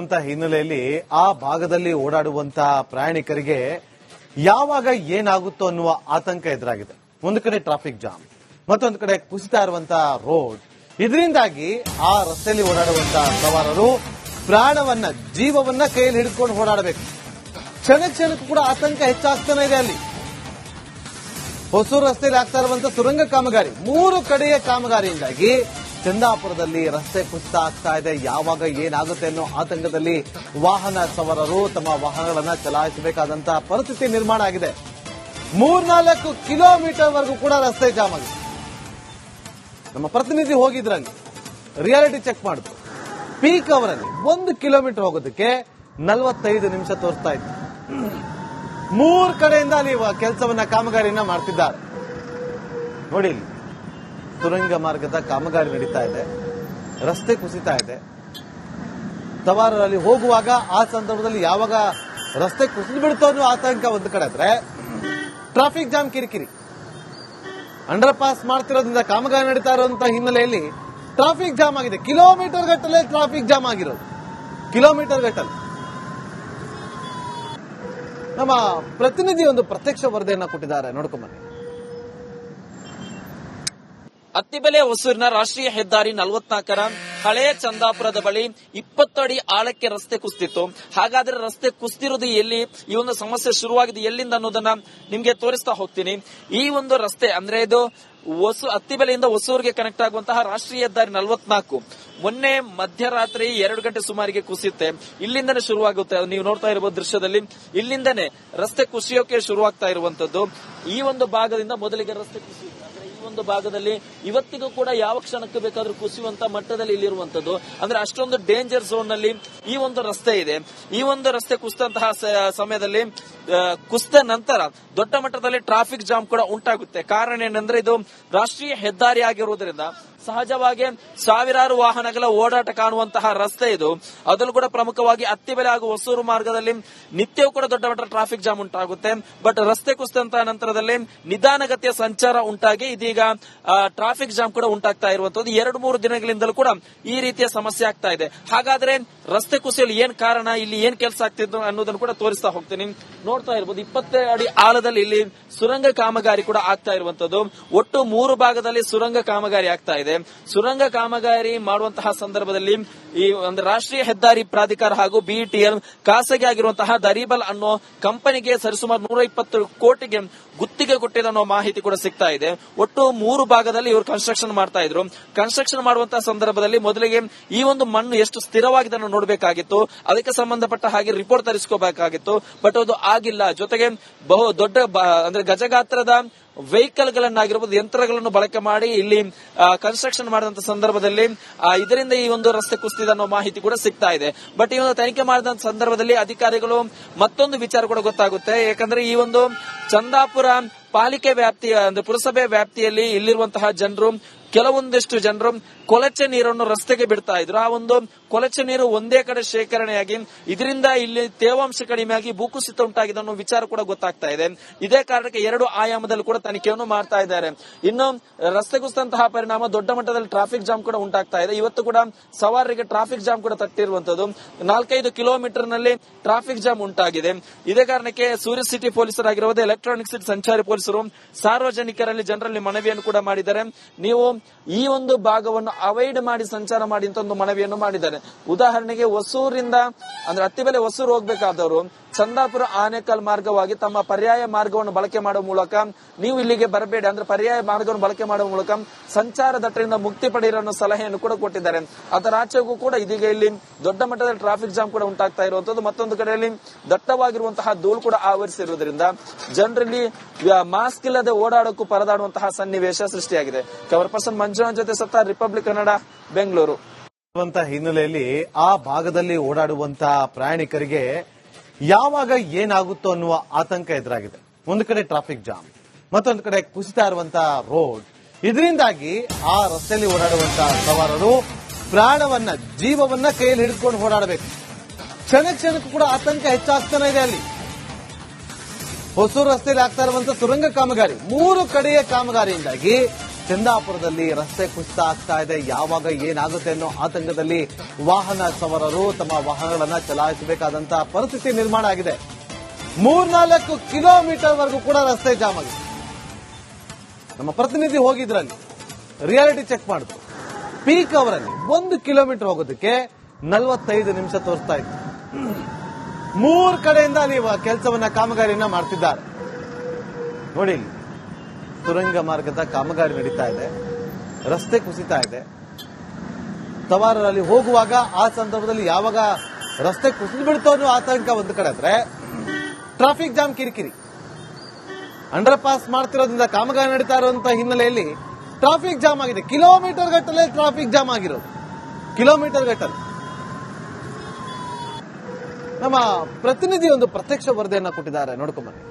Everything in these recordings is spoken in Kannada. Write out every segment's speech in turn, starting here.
ಅಂತ ಹಿನ್ನೆಲೆಯಲ್ಲಿ ಆ ಭಾಗದಲ್ಲಿ ಓಡಾಡುವಂತಹ ಪ್ರಯಾಣಿಕರಿಗೆ ಯಾವಾಗ ಏನಾಗುತ್ತೋ ಅನ್ನುವ ಆತಂಕ ಎದುರಾಗಿದೆ. ಒಂದು ಕಡೆ ಟ್ರಾಫಿಕ್ ಜಾಮ್, ಮತ್ತೊಂದು ಕಡೆ ಕುಸಿತಾ ಇರುವಂತಹ ರೋಡ್. ಇದರಿಂದಾಗಿ ಆ ರಸ್ತೆಯಲ್ಲಿ ಓಡಾಡುವಂತಹ ಸವಾರರು ಪ್ರಾಣವನ್ನ, ಜೀವವನ್ನ ಕೈಯಲ್ಲಿ ಹಿಡಿದುಕೊಂಡು ಓಡಾಡಬೇಕು. ಕ್ಷಣಕ್ಕೂ ಕೂಡ ಆತಂಕ ಹೆಚ್ಚಾಗ್ತಾನೆ ಇದೆ. ಅಲ್ಲಿ ಹೊಸೂರು ರಸ್ತೆಯಲ್ಲಿ ಆಗ್ತಾ ಇರುವಂತಹ ಸುರಂಗ ಕಾಮಗಾರಿ, 3 ಕಡೆಯ ಕಾಮಗಾರಿಯಿಂದಾಗಿ ಚಂದಾಪುರದಲ್ಲಿ ರಸ್ತೆ ಕುಸಿತ ಆಗ್ತಾ ಇದೆ. ಯಾವಾಗ ಏನಾಗುತ್ತೆ ಅನ್ನೋ ಆತಂಕದಲ್ಲಿ ವಾಹನ ಸವಾರರು ತಮ್ಮ ವಾಹನಗಳನ್ನ ಚಲಾಯಿಸಬೇಕಾದಂತಹ ಪರಿಸ್ಥಿತಿ ನಿರ್ಮಾಣ ಆಗಿದೆ. 3-4 ಕಿಲೋಮೀಟರ್ ವರೆಗೂ ಕೂಡ ರಸ್ತೆ ಜಾಮ್ ಆಗಿದೆ. ನಮ್ಮ ಪ್ರತಿನಿಧಿ ಹೋಗಿದ್ರಲ್ಲಿ ರಿಯಾಲಿಟಿ ಚೆಕ್ ಮಾಡಿದ್ರು. ಪೀಕ್ ಅವರಲ್ಲಿ 1 ಕಿಲೋಮೀಟರ್ ಹೋಗೋದಕ್ಕೆ 45 ನಿಮಿಷ ತೋರಿಸ್ತಾ ಇತ್ತು. 3 ಕಡೆಯಿಂದ ಅಲ್ಲಿ ಕೆಲಸವನ್ನ, ಕಾಮಗಾರಿಯನ್ನ ಮಾಡ್ತಿದ್ದಾರೆ. ನೋಡಿ, ಸುರಂಗ ಮಾರ್ಗದ ಕಾಮಗಾರಿ ನಡೀತಾ ಇದೆ, ರಸ್ತೆ ಕುಸಿತಾ ಇದೆ. ಸವಾರರಲ್ಲಿ ಹೋಗುವಾಗ ಆ ಸಂದರ್ಭದಲ್ಲಿ ಯಾವಾಗ ರಸ್ತೆ ಕುಸಿದು ಬಿಡ್ತೋ ಅನ್ನೋ ಆತಂಕ ಒಂದು ಕಡೆ ಇದ್ರೆ, ಟ್ರಾಫಿಕ್ ಜಾಮ್ ಕಿರಿಕಿರಿ. ಅಂಡರ್ ಪಾಸ್ ಮಾಡ್ತಿರೋದ್ರಿಂದ ಕಾಮಗಾರಿ ನಡೀತಾ ಇರುವಂತಹ ಹಿನ್ನೆಲೆಯಲ್ಲಿ ಟ್ರಾಫಿಕ್ ಜಾಮ್ ಆಗಿದೆ. ಕಿಲೋಮೀಟರ್ ಗಟ್ಟಲೆ ಟ್ರಾಫಿಕ್ ಜಾಮ್ ಆಗಿರೋದು, ಕಿಲೋಮೀಟರ್ ಗಟ್ಟಲೆ. ನಮ್ಮ ಪ್ರತಿನಿಧಿ ಒಂದು ಪ್ರತ್ಯಕ್ಷ ವರದಿಯನ್ನ ಕೊಟ್ಟಿದ್ದಾರೆ, ನೋಡ್ಕೊಂಬನ್ನಿ. ಅತ್ತಿಬೆಲೆ ಹೊಸೂರಿನ ರಾಷ್ಟ್ರೀಯ ಹೆದ್ದಾರಿ 44ರ ಹಳೆಯ ಚಂದಾಪುರದ ಬಳಿ 20 ಅಡಿ ಆಳಕ್ಕೆ ರಸ್ತೆ ಕುಸಿದಿತ್ತು. ಹಾಗಾದ್ರೆ ರಸ್ತೆ ಕುಸಿದಿರೋದು ಎಲ್ಲಿ, ಈ ಒಂದು ಸಮಸ್ಯೆ ಶುರುವಾಗಿದೆ ಎಲ್ಲಿಂದ ಅನ್ನೋದನ್ನ ನಿಮ್ಗೆ ತೋರಿಸ್ತಾ ಹೋಗ್ತೀನಿ. ಈ ಒಂದು ರಸ್ತೆ ಅಂದ್ರೆ ಇದು ಅತ್ತಿಬೆಲೆಯಿಂದ ಹೊಸೂರಿಗೆ ಕನೆಕ್ಟ್ ಆಗುವಂತಹ ರಾಷ್ಟ್ರೀಯ ಹೆದ್ದಾರಿ 44 ಮೊನ್ನೆ ಮಧ್ಯರಾತ್ರಿ 2 ಗಂಟೆ ಸುಮಾರಿಗೆ ಕುಸಿಯುತ್ತೆ. ಇಲ್ಲಿಂದನೇ ಶುರುವಾಗುತ್ತೆ. ನೀವು ನೋಡ್ತಾ ಇರಬಹುದು ದೃಶ್ಯದಲ್ಲಿ, ಇಲ್ಲಿಂದನೇ ರಸ್ತೆ ಕುಸಿಯೋಕೆ ಶುರುವಾಗ್ತಾ ಇರುವಂತದ್ದು. ಈ ಒಂದು ಭಾಗದಿಂದ ಮೊದಲಿಗೆ ರಸ್ತೆ ಕುಸಿಯುತ್ತೆ. ಒಂದು ಭಾಗದಲ್ಲಿ ಇವತ್ತಿಗೂ ಕೂಡ ಯಾವ ಕ್ಷಣಕ್ಕೆ ಬೇಕಾದ್ರೂ ಕುಸಿಯುವಂತ ಮಟ್ಟದಲ್ಲಿ ಇಲ್ಲಿರುವಂತದ್ದು. ಅಂದ್ರೆ ಅಷ್ಟೊಂದು ಡೇಂಜರ್ ಝೋನ್ ನಲ್ಲಿ ಈ ಒಂದು ರಸ್ತೆ ಇದೆ. ಈ ಒಂದು ರಸ್ತೆ ಕುಸಿದಂತಹ ಸಮಯದಲ್ಲಿ, ಕುಸಿದ ನಂತರ ದೊಡ್ಡ ಮಟ್ಟದಲ್ಲಿ ಟ್ರಾಫಿಕ್ ಜಾಮ್ ಕೂಡ ಉಂಟಾಗುತ್ತೆ. ಕಾರಣ ಏನಂದ್ರೆ ಇದು ರಾಷ್ಟ್ರೀಯ ಹೆದ್ದಾರಿ ಆಗಿರುವುದರಿಂದ ಸಹಜವಾಗಿ ಸಾವಿರಾರು ವಾಹನಗಳ ಓಡಾಟ ಕಾಣುವಂತಹ ರಸ್ತೆ ಇದು. ಅದರಲ್ಲೂ ಕೂಡ ಪ್ರಮುಖವಾಗಿ ಅತ್ತಿಬೆಲೆ ಹಾಗೂ ಹೊಸೂರು ಮಾರ್ಗದಲ್ಲಿ ನಿತ್ಯವೂ ಕೂಡ ದೊಡ್ಡ ಮಟ್ಟದ ಟ್ರಾಫಿಕ್ ಜಾಮ್ ಉಂಟಾಗುತ್ತೆ. ಬಟ್ ರಸ್ತೆ ಕುಸಿದಂತಹ ನಂತರದಲ್ಲಿ ನಿಧಾನಗತಿಯ ಸಂಚಾರ ಉಂಟಾಗಿ ಇದೀಗ ಟ್ರಾಫಿಕ್ ಜಾಮ್ ಕೂಡ ಉಂಟಾಗ್ತಾ ಇರುವಂತದ್ದು. 2-3 ದಿನಗಳಿಂದಲೂ ಕೂಡ ಈ ರೀತಿಯ ಸಮಸ್ಯೆ ಆಗ್ತಾ ಇದೆ. ಹಾಗಾದ್ರೆ ರಸ್ತೆ ಕುಸಿಯಲು ಏನ್ ಕಾರಣ, ಇಲ್ಲಿ ಏನ್ ಕೆಲಸ ಆಗ್ತಿದ್ದು ಅನ್ನೋದನ್ನು ಕೂಡ ತೋರಿಸ್ತಾ ಹೋಗ್ತೀನಿ. ನೋಡ್ತಾ ಇರಬಹುದು 20 ಅಡಿ ಆಳದಲ್ಲಿ ಇಲ್ಲಿ ಸುರಂಗ ಕಾಮಗಾರಿ ಕೂಡ ಆಗ್ತಾ ಇರುವಂತದ್ದು. ಒಟ್ಟು 3 ಭಾಗದಲ್ಲಿ ಸುರಂಗ ಕಾಮಗಾರಿ ಆಗ್ತಾ ಇದೆ. ಸುರಂಗ ಕಾಮಗಾರಿ ಮಾಡುವಂತಹ ಸಂದರ್ಭದಲ್ಲಿ ಈ ಒಂದು ರಾಷ್ಟ್ರೀಯ ಹೆದ್ದಾರಿ ಪ್ರಾಧಿಕಾರ ಹಾಗೂ ಬಿಇಟಿಎಲ್ ಖಾಸಗಿ ಆಗಿರುವಂತಹ ದರೀಬಲ್ ಅನ್ನೋ ಕಂಪನಿಗೆ ಸರಿಸುಮಾರು 120 ಕೋಟಿಗೆ ಗುತ್ತಿಗೆ ಕೊಟ್ಟಿದೆ ಅನ್ನೋ ಮಾಹಿತಿ ಕೂಡ ಸಿಗ್ತಾ ಇದೆ. ಒಟ್ಟು 3 ಭಾಗದಲ್ಲಿ ಇವರು ಕನ್ಸ್ಟ್ರಕ್ಷನ್ ಮಾಡ್ತಾ ಇದ್ರು. ಕನ್ಸ್ಟ್ರಕ್ಷನ್ ಮಾಡುವಂತಹ ಸಂದರ್ಭದಲ್ಲಿ ಮೊದಲಿಗೆ ಈ ಒಂದು ಮಣ್ಣು ಎಷ್ಟು ಸ್ಥಿರವಾಗಿದೆ ನೋಡಬೇಕಾಗಿತ್ತು. ಅದಕ್ಕೆ ಸಂಬಂಧಪಟ್ಟ ಹಾಗೆ ರಿಪೋರ್ಟ್ ತರಿಸ್ಕೋಬೇಕಾಗಿತ್ತು. ಬಟ್ ಅದು ಆಗಿಲ್ಲ. ಜೊತೆಗೆ ಬಹು ದೊಡ್ಡ ಅಂದ್ರೆ ಗಜಗಾತ್ರದ ವೆಹಿಕಲ್ ಗಳನ್ನಾಗಿರಬಹುದು, ಯಂತ್ರಗಳನ್ನು ಬಳಕೆ ಮಾಡಿ ಇಲ್ಲಿ ಕನ್ಸ್ಟ್ರಕ್ಷನ್ ಮಾಡಿದಂತ ಸಂದರ್ಭದಲ್ಲಿ ಇದರಿಂದ ಈ ಒಂದು ರಸ್ತೆ ಕುಸಿದಿದೆ ಅನ್ನೋ ಮಾಹಿತಿ ಕೂಡ ಸಿಗ್ತಾ ಇದೆ. ಬಟ್ ಈ ಒಂದು ತನಿಖೆ ಮಾಡಿದಂತ ಸಂದರ್ಭದಲ್ಲಿ ಅಧಿಕಾರಿಗಳು ಮತ್ತೊಂದು ವಿಚಾರ ಕೂಡ ಗೊತ್ತಾಗುತ್ತೆ. ಯಾಕಂದ್ರೆ ಈ ಒಂದು ಚಂದಾಪುರ ಪಾಲಿಕೆ ವ್ಯಾಪ್ತಿಯ ಅಂದ್ರೆ ಪುರಸಭೆ ವ್ಯಾಪ್ತಿಯಲ್ಲಿ ಇಲ್ಲಿರುವಂತಹ ಜನರು, ಕೆಲವೊಂದಿಷ್ಟು ಜನರು ಕೊಳಚೆ ನೀರನ್ನು ರಸ್ತೆಗೆ ಬಿಡ್ತಾ ಇದ್ರು. ಆ ಒಂದು ಕೊಳಚೆ ನೀರು ಒಂದೇ ಕಡೆ ಶೇಖರಣೆಯಾಗಿ ಇದರಿಂದ ಇಲ್ಲಿ ತೇವಾಂಶ ಕಡಿಮೆಯಾಗಿ ಭೂಕುಸಿತ ಉಂಟಾಗಿದೆ ಅನ್ನೋ ವಿಚಾರ ಕೂಡ ಗೊತ್ತಾಗ್ತಾ ಇದೆ. ಇದೇ ಕಾರಣಕ್ಕೆ 2 ಆಯಾಮದಲ್ಲಿ ಕೂಡ ತನಿಖೆಯನ್ನು ಮಾಡ್ತಾ ಇದ್ದಾರೆ. ಇನ್ನು ರಸ್ತೆ ಕುಸಿದಂತಹ ಪರಿಣಾಮ ದೊಡ್ಡ ಮಟ್ಟದಲ್ಲಿ ಟ್ರಾಫಿಕ್ ಜಾಮ್ ಕೂಡ ಉಂಟಾಗ್ತಾ ಇದೆ. ಇವತ್ತು ಕೂಡ ಸವಾರರಿಗೆ ಟ್ರಾಫಿಕ್ ಜಾಮ್ ಕೂಡ ತಟ್ಟಿರುವಂತದ್ದು. 4-5 ಕಿಲೋಮೀಟರ್ ನಲ್ಲಿ ಟ್ರಾಫಿಕ್ ಜಾಮ್ ಉಂಟಾಗಿದೆ. ಇದೇ ಕಾರಣಕ್ಕೆ ಸೂರ್ಯ ಸಿಟಿ ಪೊಲೀಸರಾಗಿರುವುದು, ಎಲೆಕ್ಟ್ರಾನಿಕ್ ಸಿಟಿ ಸಂಚಾರಿ ಪೊಲೀಸರು ಸಾರ್ವಜನಿಕರಲ್ಲಿ ಜನರಲ್ಲಿ ಮನವಿಯನ್ನು ಕೂಡ ಮಾಡಿದ್ದಾರೆ. ನೀವು ಈ ಒಂದು ಭಾಗವನ್ನು ಅವಾಯ್ಡ್ ಮಾಡಿ ಸಂಚಾರ ಮಾಡಿ ಅಂತ ಒಂದು ಮನವಿಯನ್ನು ಮಾಡಿದ್ದಾರೆ. ಉದಾಹರಣೆಗೆ ಹೊಸೂರಿಂದ ಅಂದ್ರೆ ಅತ್ತಿಬೆಲೆ ಹೊಸೂರು ಹೋಗ್ಬೇಕಾದವರು ಚಂದಾಪುರ ಆನೇಕಲ್ ಮಾರ್ಗವಾಗಿ ತಮ್ಮ ಪರ್ಯಾಯ ಮಾರ್ಗವನ್ನು ಬಳಕೆ ಮಾಡುವ ಮೂಲಕ ನೀವು ಇಲ್ಲಿಗೆ ಬರಬೇಡಿ, ಅಂದ್ರೆ ಪರ್ಯಾಯ ಮಾರ್ಗವನ್ನು ಬಳಕೆ ಮಾಡುವ ಮೂಲಕ ಸಂಚಾರ ದಟ್ಟಣೆಯಿಂದ ಮುಕ್ತಿ ಪಡೆಯಿರೋ ಅನ್ನೋ ಸಲಹೆಯನ್ನು ಕೂಡ ಕೊಟ್ಟಿದ್ದಾರೆ. ಅದರ ಆಚೆಗೂ ಕೂಡ ಇದೀಗ ಇಲ್ಲಿ ದೊಡ್ಡ ಮಟ್ಟದಲ್ಲಿ ಟ್ರಾಫಿಕ್ ಜಾಮ್ ಕೂಡ ಉಂಟಾಗ್ತಾ ಇರುವಂತದ್ದು. ಮತ್ತೊಂದು ಕಡೆಯಲ್ಲಿ ದಟ್ಟವಾಗಿರುವಂತಹ ಧೂಳು ಕೂಡ ಆವರಿಸಿರುವುದರಿಂದ ಜನರಲ್ಲಿ ಮಾಸ್ಕ್ ಇಲ್ಲದೆ ಓಡಾಡೋಕ್ಕೂ ಪರದಾಡುವಂತಹ ಸನ್ನಿವೇಶ ಸೃಷ್ಟಿಯಾಗಿದೆ. ಕವರ್ ಪರ್ಸನ್ ಮಂಜುನಾಥ್ ಜೊತೆ ಸತ್ತ, ರಿಪಬ್ಲಿಕ್ ಕನ್ನಡ, ಬೆಂಗಳೂರು. ಹಿನ್ನೆಲೆಯಲ್ಲಿ ಆ ಭಾಗದಲ್ಲಿ ಓಡಾಡುವಂತಹ ಪ್ರಯಾಣಿಕರಿಗೆ ಯಾವಾಗ ಏನಾಗುತ್ತೋ ಅನ್ನುವ ಆತಂಕ ಎದುರಾಗಿದೆ. ಒಂದು ಕಡೆ ಟ್ರಾಫಿಕ್ ಜಾಮ್, ಮತ್ತೊಂದು ಕಡೆ ಕುಸಿತಾ ಇರುವಂತಹ ರೋಡ್. ಇದರಿಂದಾಗಿ ಆ ರಸ್ತೆಯಲ್ಲಿ ಓಡಾಡುವಂತಹ ಸವಾರರು ಪ್ರಾಣವನ್ನ, ಜೀವವನ್ನ ಕೈಯಲ್ಲಿ ಹಿಡಿದುಕೊಂಡು ಓಡಾಡಬೇಕು. ಕ್ಷಣಕ್ಕೂ ಕೂಡ ಆತಂಕ ಹೆಚ್ಚಾಗ್ತಾನೆ ಇದೆ. ಅಲ್ಲಿ ಹೊಸೂರು ರಸ್ತೆಯಲ್ಲಿ ಆಗ್ತಾ ಇರುವಂತಹ ಸುರಂಗ ಕಾಮಗಾರಿ, 3 ಕಡೆಯ ಕಾಮಗಾರಿಯಿಂದಾಗಿ ಚಂದಾಪುರದಲ್ಲಿ ರಸ್ತೆ ಕುಸಿತ ಆಗ್ತಾ ಇದೆ. ಯಾವಾಗ ಏನಾಗುತ್ತೆ ಅನ್ನೋ ಆತಂಕದಲ್ಲಿ ವಾಹನ ಸವಾರರು ತಮ್ಮ ವಾಹನಗಳನ್ನ ಚಲಾಯಿಸಬೇಕಾದಂತಹ ಪರಿಸ್ಥಿತಿ ನಿರ್ಮಾಣ ಆಗಿದೆ. 3-4 ಕಿಲೋಮೀಟರ್ ವರೆಗೂ ಕೂಡ ರಸ್ತೆ ಜಾಮ್ ಆಗಿದೆ. ನಮ್ಮ ಪ್ರತಿನಿಧಿ ಹೋಗಿದ್ರಲ್ಲಿ ರಿಯಾಲಿಟಿ ಚೆಕ್ ಮಾಡಿದ್ರು. ಪೀಕ್ ಅವರಲ್ಲಿ 1 ಕಿಲೋಮೀಟರ್ ಹೋಗೋದಕ್ಕೆ 45 ನಿಮಿಷ ತೋರಿಸ್ತಾ ಇತ್ತು. 3 ಕಡೆಯಿಂದ ಅಲ್ಲಿ ಕೆಲಸವನ್ನ ಕಾಮಗಾರಿಯನ್ನ ಮಾಡ್ತಿದ್ದಾರೆ. ನೋಡಿ, ಸುರಂಗ ಮಾರ್ಗದ ಕಾಮಗಾರಿ ನಡೀತಾ ಇದೆ, ರಸ್ತೆ ಕುಸಿತಾ ಇದೆ. ಸವಾರರಲ್ಲಿ ಹೋಗುವಾಗ ಆ ಸಂದರ್ಭದಲ್ಲಿ ಯಾವಾಗ ರಸ್ತೆ ಕುಸಿದು ಬಿಡ್ತೋ ಅನ್ನೋ ಆತಂಕ ಒಂದು ಕಡೆ ಆದ್ರೆ, ಟ್ರಾಫಿಕ್ ಜಾಮ್ ಕಿರಿಕಿರಿ. ಅಂಡರ್ ಪಾಸ್ ಮಾಡ್ತಿರೋದ್ರಿಂದ ಕಾಮಗಾರಿ ನಡೀತಾ ಇರುವಂತಹ ಹಿನ್ನೆಲೆಯಲ್ಲಿ ಟ್ರಾಫಿಕ್ ಜಾಮ್ ಆಗಿದೆ. ಕಿಲೋಮೀಟರ್ ಗಟ್ಟಲೆ ಟ್ರಾಫಿಕ್ ಜಾಮ್ ಆಗಿರೋದು, ಕಿಲೋಮೀಟರ್ ಗಟ್ಟಲೆ. ನಮ್ಮ ಪ್ರತಿನಿಧಿ ಒಂದು ಪ್ರತ್ಯಕ್ಷ ವರದಿಯನ್ನ ಕೊಟ್ಟಿದ್ದಾರೆ, ನೋಡ್ಕೊಂಬನ್ನಿ.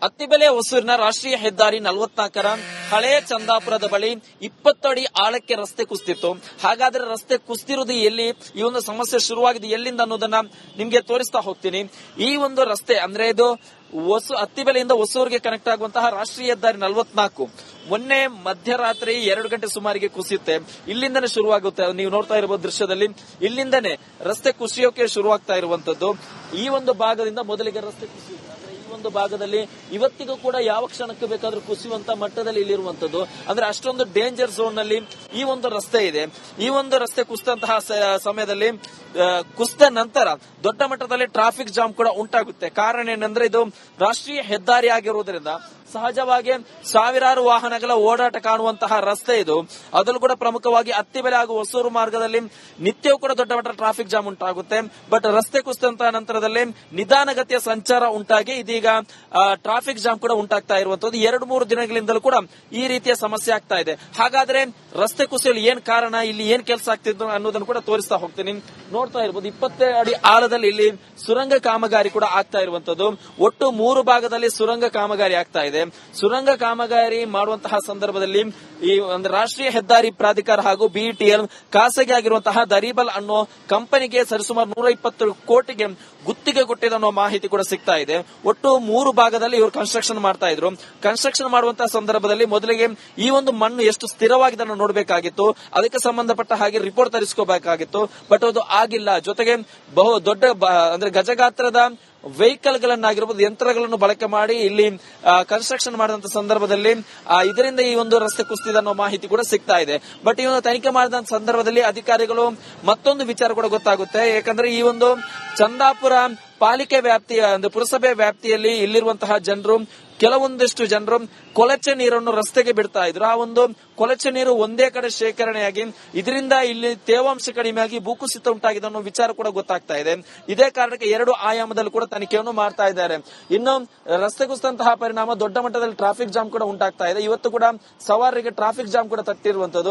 ಅತ್ತಿಬೆಲೆ ಹೊಸೂರಿನ ರಾಷ್ಟ್ರೀಯ ಹೆದ್ದಾರಿ 44ರ ಹಳೆ ಚಂದಾಪುರದ ಬಳಿ 20 ಅಡಿ ಆಳಕ್ಕೆ ರಸ್ತೆ ಕುಸಿದಿತ್ತು. ಹಾಗಾದ್ರೆ ರಸ್ತೆ ಕುಸಿದಿರುವುದು ಎಲ್ಲಿ, ಈ ಒಂದು ಸಮಸ್ಯೆ ಶುರುವಾಗಿದೆ ಎಲ್ಲಿಂದ ಅನ್ನೋದನ್ನ ನಿಮ್ಗೆ ತೋರಿಸ್ತಾ ಹೋಗ್ತೀನಿ. ಈ ಒಂದು ರಸ್ತೆ ಅಂದ್ರೆ ಇದು ಅತ್ತಿಬೆಲೆಯಿಂದ ಹೊಸೂರಿಗೆ ಕನೆಕ್ಟ್ ಆಗುವಂತಹ ರಾಷ್ಟ್ರೀಯ ಹೆದ್ದಾರಿ 44 ಮೊನ್ನೆ ಮಧ್ಯರಾತ್ರಿ 2 ಗಂಟೆ ಸುಮಾರಿಗೆ ಕುಸಿಯುತ್ತೆ. ಇಲ್ಲಿಂದನೇ ಶುರುವಾಗುತ್ತೆ. ನೀವು ನೋಡ್ತಾ ಇರಬಹುದು ದೃಶ್ಯದಲ್ಲಿ, ಇಲ್ಲಿಂದನೇ ರಸ್ತೆ ಕುಸಿಯೋಕೆ ಶುರುವಾಗ್ತಾ ಇರುವಂತದ್ದು. ಈ ಒಂದು ಭಾಗದಿಂದ ಮೊದಲಿಗೆ ರಸ್ತೆ ಕುಸಿಯುತ್ತೆ. ಒಂದು ಭಾಗದಲ್ಲಿ ಇವತ್ತಿಗೂ ಕೂಡ ಯಾವ ಕ್ಷಣಕ್ಕೆ ಬೇಕಾದ್ರೂ ಕುಸಿಯುವಂತ ಮಟ್ಟದಲ್ಲಿ ಇಲ್ಲಿರುವಂತದ್ದು. ಅಂದ್ರೆ ಅಷ್ಟೊಂದು ಡೇಂಜರ್ ಝೋನ್ ನಲ್ಲಿ ಈ ಒಂದು ರಸ್ತೆ ಇದೆ. ಈ ಒಂದು ರಸ್ತೆ ಕುಸಿದಂತಹ ಸಮಯದಲ್ಲಿ ಕುಸಿದ ನಂತರ ದೊಡ್ಡ ಮಟ್ಟದಲ್ಲಿ ಟ್ರಾಫಿಕ್ ಜಾಮ್ ಕೂಡ ಉಂಟಾಗುತ್ತೆ. ಕಾರಣ ಏನಂದ್ರೆ ಇದು ರಾಷ್ಟ್ರೀಯ ಹೆದ್ದಾರಿ ಆಗಿರುವುದರಿಂದ ಸಹಜವಾಗಿ ಸಾವಿರಾರು ವಾಹನಗಳ ಓಡಾಟ ಕಾಣುವಂತಹ ರಸ್ತೆ ಇದು. ಅದರಲ್ಲೂ ಕೂಡ ಪ್ರಮುಖವಾಗಿ ಅತ್ತಿಬೆಲೆ ಹಾಗೂ ಹೊಸೂರು ಮಾರ್ಗದಲ್ಲಿ ನಿತ್ಯವೂ ಕೂಡ ದೊಡ್ಡ ಮಟ್ಟದ ಟ್ರಾಫಿಕ್ ಜಾಮ್ ಉಂಟಾಗುತ್ತೆ. ಬಟ್ ರಸ್ತೆ ಕುಸಿದಂತಹ ನಂತರದಲ್ಲಿ ನಿಧಾನಗತಿಯ ಸಂಚಾರ ಉಂಟಾಗಿ ಇದೀಗ ಟ್ರಾಫಿಕ್ ಜಾಮ್ ಕೂಡ ಉಂಟಾಗ್ತಾ ಇರುವಂತದ್ದು. 2-3 ದಿನಗಳಿಂದಲೂ ಕೂಡ ಈ ರೀತಿಯ ಸಮಸ್ಯೆ ಆಗ್ತಾ ಇದೆ. ಹಾಗಾದ್ರೆ ರಸ್ತೆ ಕುಸಿಯಲು ಏನ್ ಕಾರಣ, ಇಲ್ಲಿ ಏನ್ ಕೆಲಸ ಆಗ್ತಿದ್ದು ಅನ್ನೋದನ್ನು ಕೂಡ ತೋರಿಸ್ತಾ ಹೋಗ್ತೀನಿ. ನೋಡ್ತಾ ಇರಬಹುದು 20 ಅಡಿ ಆಳದಲ್ಲಿ ಇಲ್ಲಿ ಸುರಂಗ ಕಾಮಗಾರಿ ಕೂಡ ಆಗ್ತಾ ಇರುವಂತದ್ದು. ಒಟ್ಟು 3 ಭಾಗದಲ್ಲಿ ಸುರಂಗ ಕಾಮಗಾರಿ ಆಗ್ತಾ ಇದೆ. ಸುರಂಗ ಕಾಮಗಾರಿ ಮಾಡುವಂತಹ ಸಂದರ್ಭದಲ್ಲಿ ಈ ಒಂದು ರಾಷ್ಟ್ರೀಯ ಹೆದ್ದಾರಿ ಪ್ರಾಧಿಕಾರ ಹಾಗೂ ಬಿಇಟಿಎಲ್ ಖಾಸಗಿ ಆಗಿರುವಂತಹ ದರಿಬಲ್ ಅನ್ನೋ ಕಂಪನಿಗೆ ಸರಿಸುಮಾರು 120 ಕೋಟಿಗೆ ಗುತ್ತಿಗೆ ಕೊಟ್ಟಿದೆ ಅನ್ನೋ ಮಾಹಿತಿ ಕೂಡ ಸಿಗ್ತಾ ಇದೆ. ಒಟ್ಟು 3 ಭಾಗದಲ್ಲಿ ಇವರು ಕನ್ಸ್ಟ್ರಕ್ಷನ್ ಮಾಡ್ತಾ ಇದ್ರು. ಕನ್ಸ್ಟ್ರಕ್ಷನ್ ಮಾಡುವಂತಹ ಸಂದರ್ಭದಲ್ಲಿ ಮೊದಲಿಗೆ ಈ ಒಂದು ಮಣ್ಣು ಎಷ್ಟು ಸ್ಥಿರವಾಗಿದೆ ನೋಡಬೇಕಾಗಿತ್ತು. ಅದಕ್ಕೆ ಸಂಬಂಧಪಟ್ಟ ಹಾಗೆ ರಿಪೋರ್ಟ್ ತರಿಸ್ಕೋಬೇಕಾಗಿತ್ತು. ಬಟ್ ಅದು ಆಗಿಲ್ಲ. ಜೊತೆಗೆ ಬಹು ದೊಡ್ಡ ಅಂದ್ರೆ ಗಜಗಾತ್ರದ ವೆಹಿಕಲ್ ಗಳನ್ನಾಗಿರಬಹುದು, ಯಂತ್ರಗಳನ್ನು ಬಳಕೆ ಮಾಡಿ ಇಲ್ಲಿ ಕನ್ಸ್ಟ್ರಕ್ಷನ್ ಮಾಡಿದಂತ ಸಂದರ್ಭದಲ್ಲಿ ಇದರಿಂದ ಈ ಒಂದು ರಸ್ತೆ ಕುಸಿದಿದೆ ಅನ್ನೋ ಮಾಹಿತಿ ಕೂಡ ಸಿಗ್ತಾ ಇದೆ. ಬಟ್ ಈ ಒಂದು ತನಿಖೆ ಮಾಡಿದ ಸಂದರ್ಭದಲ್ಲಿ ಅಧಿಕಾರಿಗಳು ಮತ್ತೊಂದು ವಿಚಾರ ಕೂಡ ಗೊತ್ತಾಗುತ್ತೆ. ಯಾಕಂದ್ರೆ ಈ ಒಂದು ಚಂದಾಪುರ ಪಾಲಿಕೆ ವ್ಯಾಪ್ತಿಯ ಅಂದ್ರೆ ಪುರಸಭೆ ವ್ಯಾಪ್ತಿಯಲ್ಲಿ ಇಲ್ಲಿರುವಂತಹ ಜನರು, ಕೆಲವೊಂದಿಷ್ಟು ಜನರು ಕೊಳಚೆ ನೀರನ್ನು ರಸ್ತೆಗೆ ಬಿಡ್ತಾ ಇದ್ರು. ಆ ಒಂದು ಕೊಳಚೆ ನೀರು ಒಂದೇ ಕಡೆ ಶೇಖರಣೆಯಾಗಿ ಇದರಿಂದ ಇಲ್ಲಿ ತೇವಾಂಶ ಕಡಿಮೆಯಾಗಿ ಭೂಕುಸಿತ ಉಂಟಾಗಿದೆ ಅನ್ನೋ ವಿಚಾರ ಕೂಡ ಗೊತ್ತಾಗ್ತಾ ಇದೆ. ಇದೇ ಕಾರಣಕ್ಕೆ 2 ಆಯಾಮದಲ್ಲಿ ಕೂಡ ತನಿಖೆಯನ್ನು ಮಾಡ್ತಾ ಇದ್ದಾರೆ. ಇನ್ನು ರಸ್ತೆ ಕುಸಿದಂತಹ ಪರಿಣಾಮ ದೊಡ್ಡ ಮಟ್ಟದಲ್ಲಿ ಟ್ರಾಫಿಕ್ ಜಾಮ್ ಕೂಡ ಉಂಟಾಗ್ತಾ ಇದೆ. ಇವತ್ತು ಕೂಡ ಸವಾರರಿಗೆ ಟ್ರಾಫಿಕ್ ಜಾಮ್ ಕೂಡ ತಟ್ಟಿರುವಂತದ್ದು.